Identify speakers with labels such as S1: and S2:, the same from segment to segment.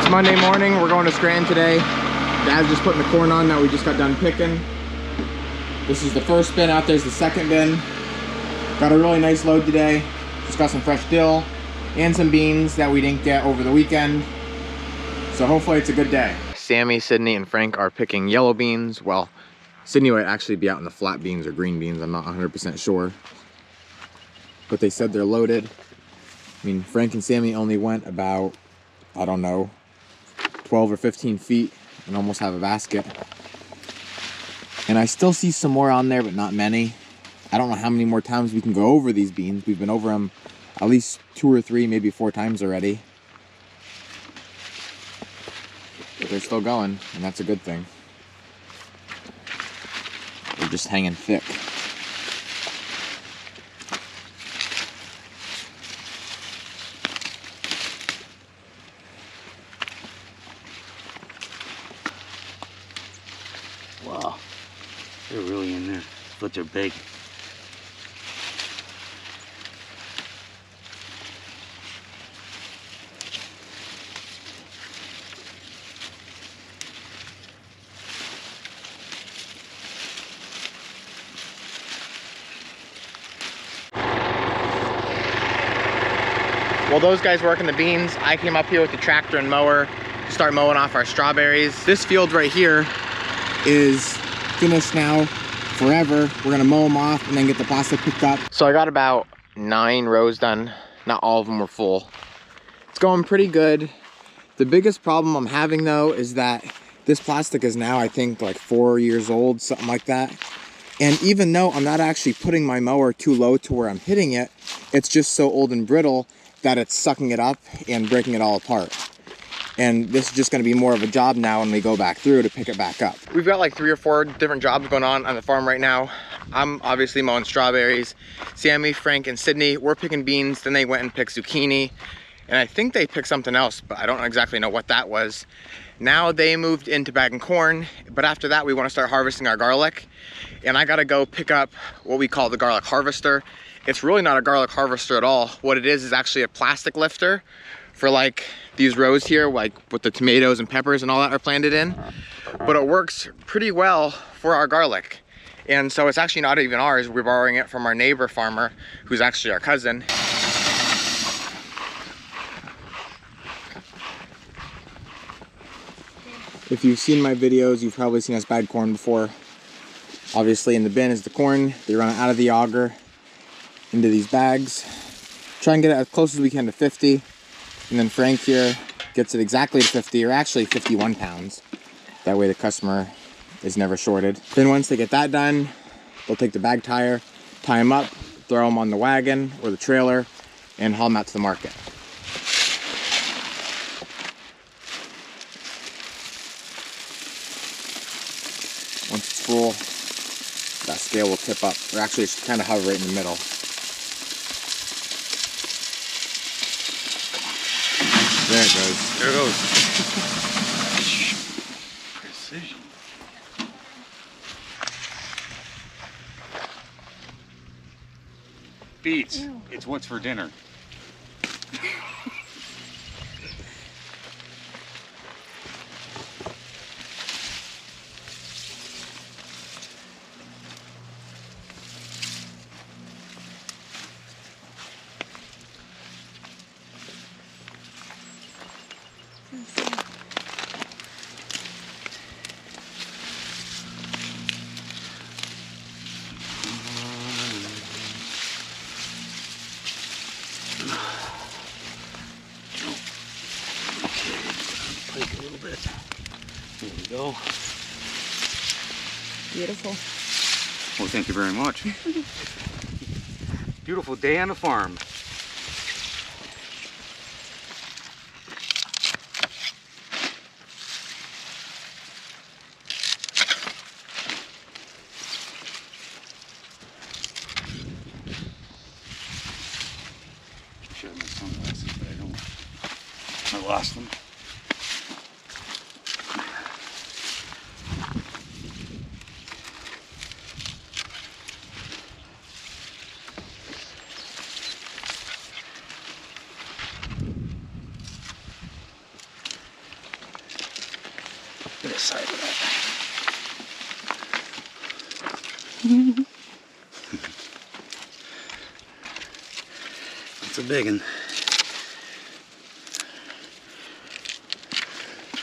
S1: It's Monday morning. We're going to Scranton today. Dad's just putting the corn on that we just got done picking. This is the first bin. Out there's the second bin. Got a really nice load today. Just got some fresh dill and some beans that we didn't get over the weekend. So hopefully it's a good day. Sammy, Sydney, and Frank are picking yellow beans. Well, Sydney might actually be out in the flat beans or green beans. I'm not 100% sure. But they said they're loaded. I mean, Frank and Sammy only went about, I don't know, 12 or 15 feet and almost have a basket. And I still see some more on there, but not many. I don't know how many more times we can go over these beans. We've been over them at least 2 or 3, maybe 4 times already. But they're still going, and that's a good thing. They're just hanging thick.
S2: Wow, they're really in there, but they're big.
S1: While those guys working the beans, I came up here with the tractor and mower to start mowing off our strawberries. This field right here is finished now forever. We're gonna mow them off and then get the plastic picked up. So I got about 9 rows done. Not all of them were full. It's going pretty good. The biggest problem I'm having though is that this plastic is now, I think, like 4 years old, something like that. And even though I'm not actually putting my mower too low to where I'm hitting it, it's just so old and brittle that it's sucking it up and breaking it all apart. And this is just gonna be more of a job now when we go back through to pick it back up. We've got like 3 or 4 different jobs going on the farm right now. I'm obviously mowing strawberries. Sammy, Frank, and Sydney, we're picking beans. Then they went and picked zucchini. And I think they picked something else, but I don't exactly know what that was. Now they moved into bagging corn, but after that we wanna start harvesting our garlic. And I gotta go pick up what we call the garlic harvester. It's really not a garlic harvester at all. What it is actually a plastic lifter for like these rows here, like with the tomatoes and peppers and all that are planted in. But it works pretty well for our garlic. And so it's actually not even ours. We're borrowing it from our neighbor farmer, who's actually our cousin. If you've seen my videos, you've probably seen us bag corn before. Obviously in the bin is the corn. They run it out of the auger into these bags. Try and get it as close as we can to 50. And then Frank here gets it exactly to 50, or actually 51 pounds. That way the customer is never shorted. Then once they get that done, they'll take the bag tire, tie them up, throw them on the wagon or the trailer, and haul them out to the market. Once it's full, that scale will tip up, or actually it's kind of hover right in the middle. There it goes.
S2: There it goes. Precision. Beets. Ew. It's what's for dinner. Pike a little bit. There we go.
S3: Beautiful.
S2: Well, thank you very much. Beautiful day on the farm. I should have my sunglasses, but I don't. I lost them. this side of that. That's a big one.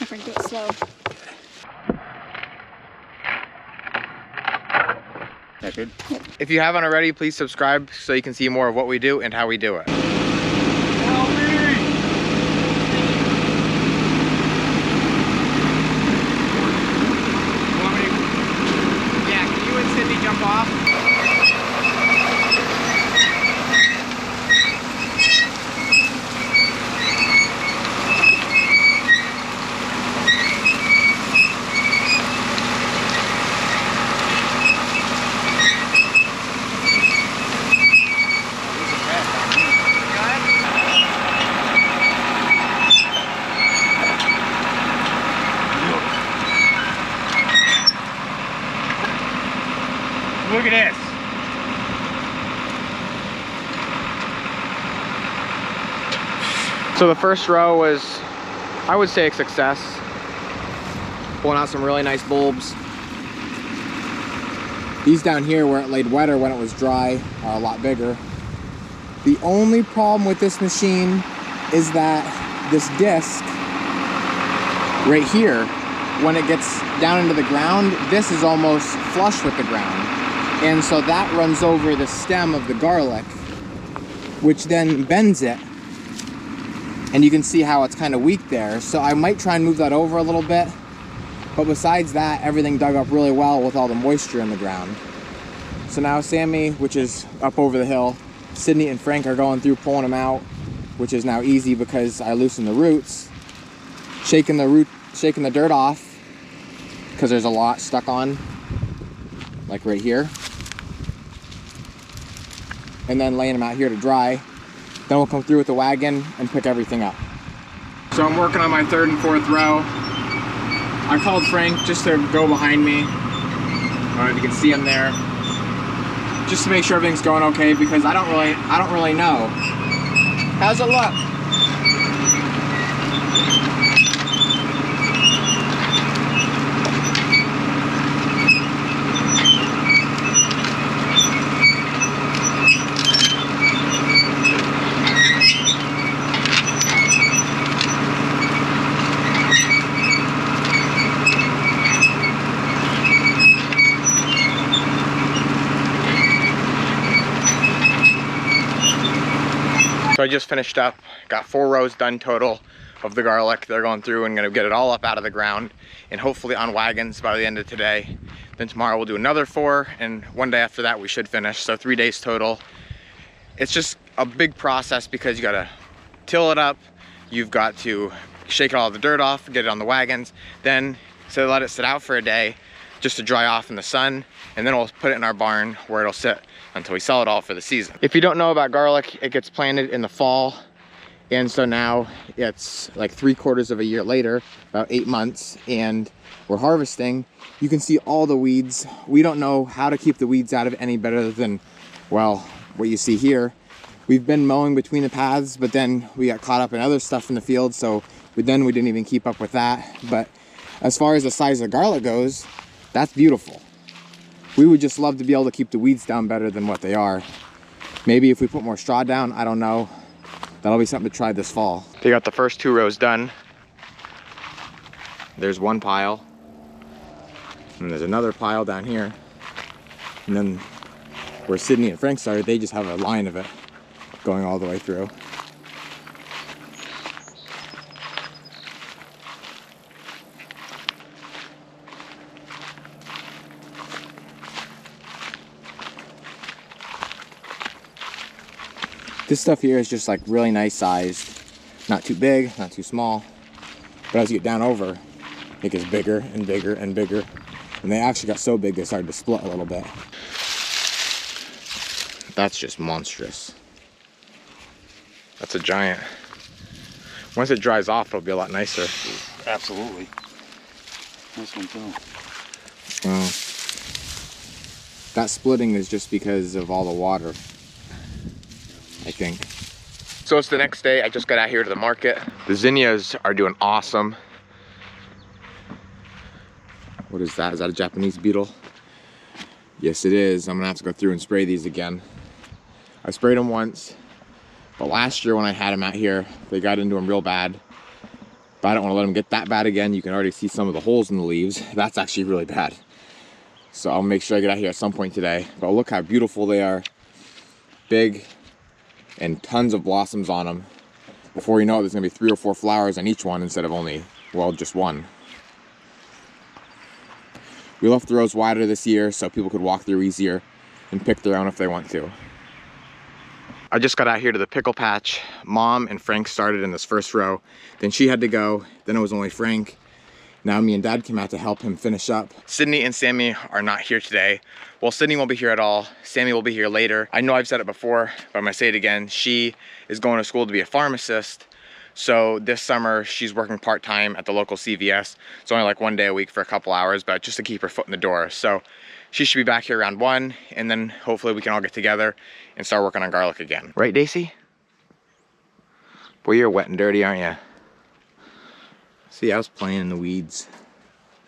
S3: Frank, do it slow.
S2: That good?
S1: If you haven't already, please subscribe so you can see more of what we do and how we do it. Yeah, can you and Cindy jump off? Look at this. So the first row was, I would say, a success. Pulling out some really nice bulbs. These down here where it laid wetter when it was dry are a lot bigger. The only problem with this machine is that this disc right here, when it gets down into the ground, this is almost flush with the ground. And so that runs over the stem of the garlic, which then bends it. And you can see how it's kind of weak there. So I might try and move that over a little bit. But besides that, everything dug up really well with all the moisture in the ground. So now Sammy, which is up over the hill, Sydney and Frank are going through pulling them out, which is now easy because I loosened the roots. Shaking the dirt off because there's a lot stuck on, like right here. And then laying them out here to dry. Then we'll come through with the wagon and pick everything up. So I'm working on my third and fourth row. I called Frank just to go behind me. I don't know if you can see him there. Just to make sure everything's going okay because I don't really know. How's it look? So I just finished up, got 4 rows done total of the garlic. They're going through and gonna get it all up out of the ground and hopefully on wagons by the end of today. Then tomorrow we'll do another 4 and one day after that we should finish. So 3 days total. It's just a big process because you gotta till it up, you've got to shake all the dirt off, get it on the wagons, then so let it sit out for a day just to dry off in the sun, and then we'll put it in our barn where it'll sit until we sell it all for the season. If you don't know about garlic, it gets planted in the fall, and so now it's like 3/4 of a year later, about 8 months, and we're harvesting. You can see all the weeds. We don't know how to keep the weeds out of it any better than, well, what you see here. We've been mowing between the paths, but then we got caught up in other stuff in the field, so we didn't even keep up with that. But as far as the size of garlic goes, that's beautiful. We would just love to be able to keep the weeds down better than what they are. Maybe if we put more straw down, I don't know. That'll be something to try this fall. They got the first 2 rows done. There's one pile. And there's another pile down here. And then where Sydney and Frank started, they just have a line of it going all the way through. This stuff here is just like really nice sized. Not too big, not too small. But as you get down over, it gets bigger and bigger and bigger. And they actually got so big they started to split a little bit. That's just monstrous. That's a giant. Once it dries off, it'll be a lot nicer.
S2: Absolutely. This one too.
S1: Wow. That splitting is just because of all the water, I think. So it's the next day. I just got out here to the market. The zinnias are doing awesome. What is that? Is that a Japanese beetle? Yes, it is. I'm gonna have to go through and spray these again. I sprayed them once, but last year when I had them out here, they got into them real bad. But I don't want to let them get that bad again. You can already see some of the holes in the leaves. That's actually really bad. So I'll make sure I get out here at some point today. But look how beautiful they are. Big and tons of blossoms on them. Before you know it, there's gonna be 3 or 4 flowers on each one instead of only, well, just one. We left the rows wider this year so people could walk through easier and pick their own if they want to. I just got out here to the pickle patch. Mom and Frank started in this first row. Then she had to go. Then it was only Frank. Now me and Dad came out to help him finish up. Sydney and Sammy are not here today. Well, Sydney won't be here at all. Sammy will be here later. I know I've said it before, but I'm gonna say it again. She is going to school to be a pharmacist. So this summer, she's working part-time at the local CVS. It's only like 1 day a week for a couple hours, but just to keep her foot in the door. So she should be back here around 1, and then hopefully we can all get together and start working on garlic again. Right, Daisy? Boy, you're wet and dirty, aren't you? See, I was playing in the weeds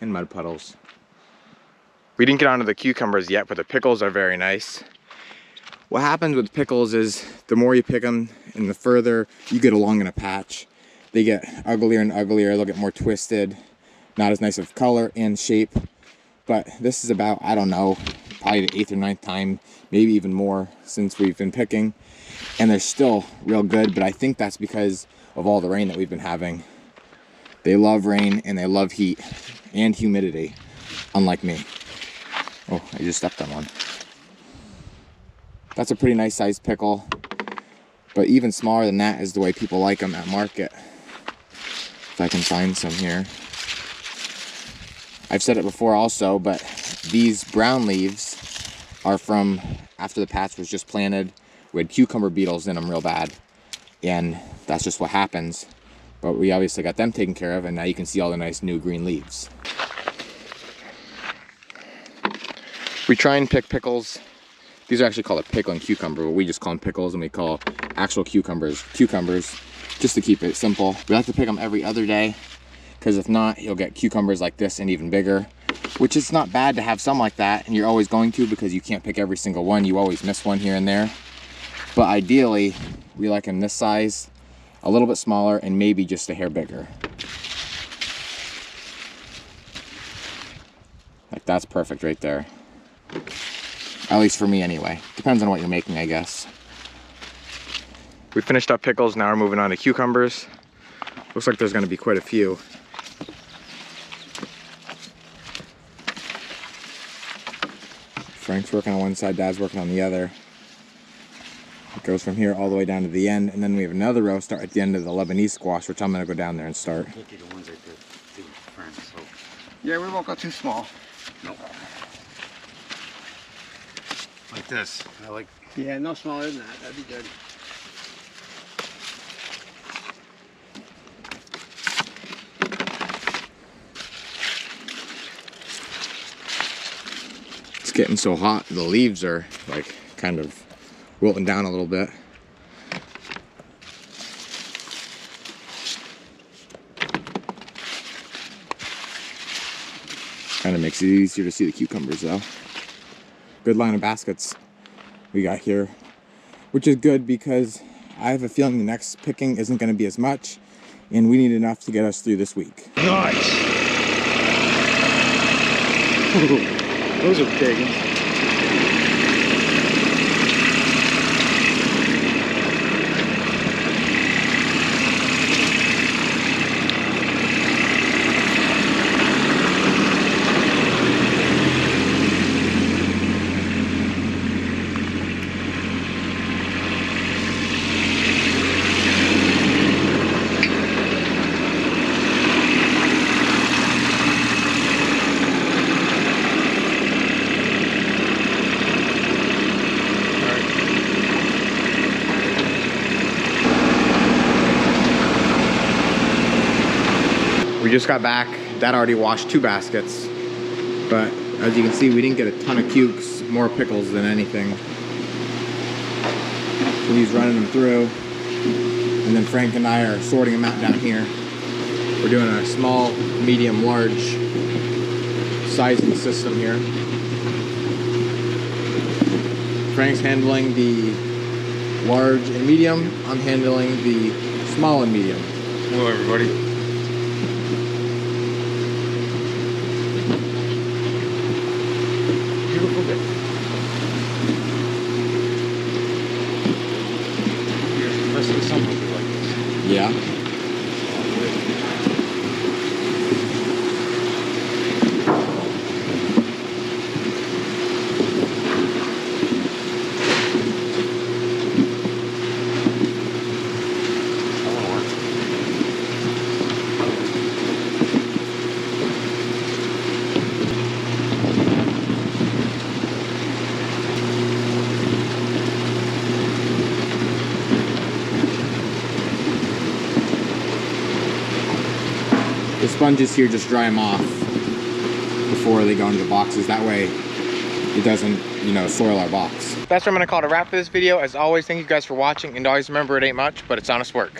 S1: and mud puddles. We didn't get onto the cucumbers yet, but the pickles are very nice. What happens with pickles is the more you pick them and the further you get along in a patch, they get uglier and uglier. They'll get more twisted, not as nice of color and shape. But this is about, I don't know, probably the 8th or 9th time, maybe even more since we've been picking. And they're still real good, but I think that's because of all the rain that we've been having. They love rain and they love heat and humidity, unlike me. Oh, I just stepped on one. That's a pretty nice sized pickle, but even smaller than that is the way people like them at market. If I can find some here. I've said it before also, but these brown leaves are from after the patch was just planted. We had cucumber beetles in them real bad, and that's just what happens. But we obviously got them taken care of, and now you can see all the nice new green leaves. We try and pick pickles. These are actually called a pickle and cucumber, but we just call them pickles, and we call actual cucumbers, just to keep it simple. We like to pick them every other day, because if not, you'll get cucumbers like this and even bigger, which is not bad to have some like that, and you're always going to because you can't pick every single one. You always miss one here and there. But ideally, we like them this size, a little bit smaller, and maybe just a hair bigger. Like that's perfect right there. At least for me anyway. Depends on what you're making, I guess. We finished up pickles, now we're moving on to cucumbers. Looks like there's gonna be quite a few. Frank's working on one side, Dad's working on the other. It goes from here all the way down to the end, and then we have another row start at the end of the Lebanese squash, which I'm gonna go down there and start.
S2: Yeah, we won't go too small.
S3: Nope.
S2: Like this. I like.
S3: Yeah, no smaller than that. That'd be good.
S1: It's getting so hot, the leaves are like kind of wilting down a little bit. Kind of makes it easier to see the cucumbers though. Good line of baskets we got here, which is good because I have a feeling the next picking isn't going to be as much, and we need enough to get us through this week.
S2: Nice. Those are big ones.
S1: We just got back. Dad already washed 2 baskets, but as you can see, we didn't get a ton of cukes, more pickles than anything. So he's running them through, and then Frank and I are sorting them out down here. We're doing a small, medium, large sizing system here. Frank's handling the large and medium. I'm handling the small and medium.
S2: Hello, everybody. Beautiful day. The rest of the summer will be like this.
S1: Yeah. The sponges here just dry them off before they go into the boxes. That way it doesn't, you know, soil our box. That's what I'm gonna call it a wrap for this video. As always, thank you guys for watching, and always remember it ain't much, but it's honest work.